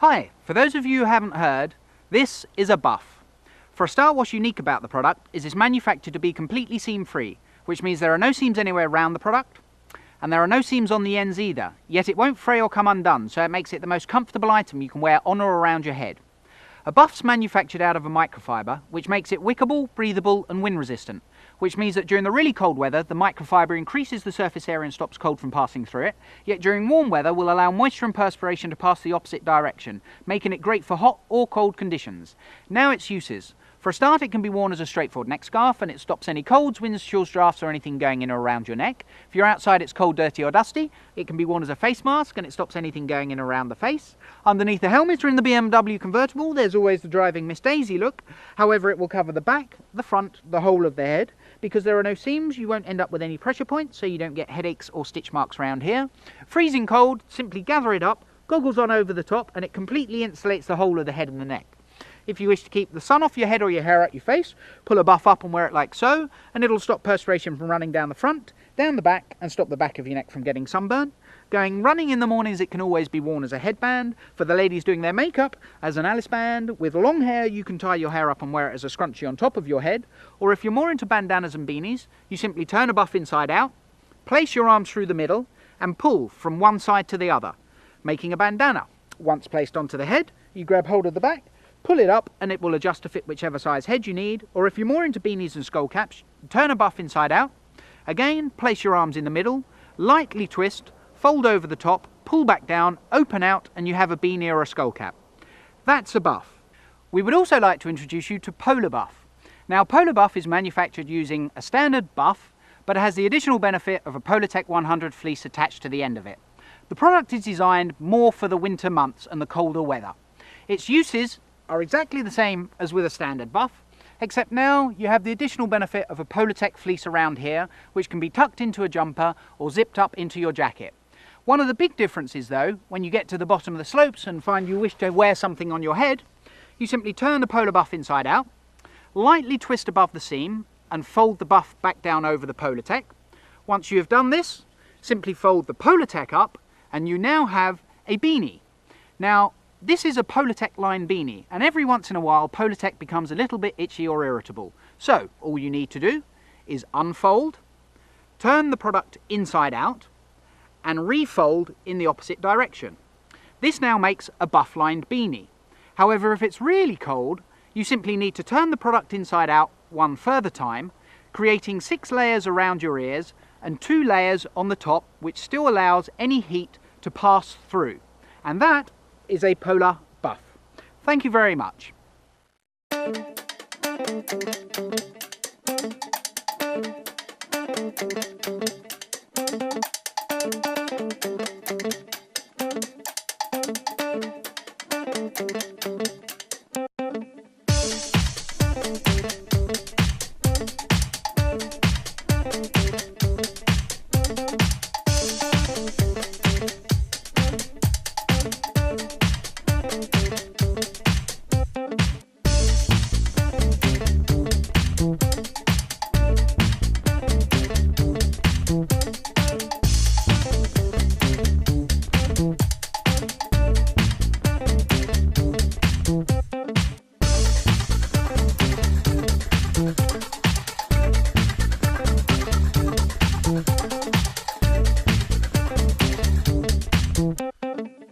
Hi, for those of you who haven't heard, this is a buff. For a start, what's unique about the product is it's manufactured to be completely seam free, which means there are no seams anywhere around the product, and there are no seams on the ends either, yet it won't fray or come undone, so it makes it the most comfortable item you can wear on or around your head. A buff's manufactured out of a microfiber, which makes it wickable, breathable and wind resistant, which means that during the really cold weather, the microfiber increases the surface area and stops cold from passing through it, yet during warm weather will allow moisture and perspiration to pass the opposite direction, making it great for hot or cold conditions. Now its uses. For a start, it can be worn as a straightforward neck scarf and it stops any colds, winds, chills, drafts or anything going in or around your neck. If you're outside it's cold, dirty or dusty, it can be worn as a face mask and it stops anything going in or around the face. Underneath the helmet or in the BMW convertible there's always the driving Miss Daisy look. However, it will cover the back, the front, the whole of the head. Because there are no seams, you won't end up with any pressure points, so you don't get headaches or stitch marks around here. Freezing cold, simply gather it up, goggles on over the top and it completely insulates the whole of the head and the neck. If you wish to keep the sun off your head or your hair out your face, pull a buff up and wear it like so, and it'll stop perspiration from running down the front, down the back, and stop the back of your neck from getting sunburn. Going running in the mornings, it can always be worn as a headband. For the ladies doing their makeup, as an Alice band. With long hair, you can tie your hair up and wear it as a scrunchie on top of your head. Or if you're more into bandanas and beanies, you simply turn a buff inside out, place your arms through the middle, and pull from one side to the other, making a bandana. Once placed onto the head, you grab hold of the back, pull it up and it will adjust to fit whichever size head you need, or if you're more into beanies and skull caps, turn a buff inside out. Again, place your arms in the middle, lightly twist, fold over the top, pull back down, open out and you have a beanie or a skull cap. That's a buff. We would also like to introduce you to Polar Buff. Now Polar Buff is manufactured using a standard buff, but it has the additional benefit of a Polartec 100 fleece attached to the end of it. The product is designed more for the winter months and the colder weather. Its uses are exactly the same as with a standard buff, except now you have the additional benefit of a Polartec fleece around here, which can be tucked into a jumper or zipped up into your jacket. One of the big differences though, when you get to the bottom of the slopes and find you wish to wear something on your head, you simply turn the Polar Buff inside out, lightly twist above the seam and fold the buff back down over the Polartec. Once you have done this, simply fold the Polartec up and you now have a beanie. Now, this is a Polartec line beanie, and every once in a while Polartec becomes a little bit itchy or irritable. So all you need to do is unfold, turn the product inside out, and refold in the opposite direction. This now makes a buff lined beanie. However, if it's really cold, you simply need to turn the product inside out one further time, creating 6 layers around your ears and 2 layers on the top, which still allows any heat to pass through. And that is a Polar Buff. Thank you very much.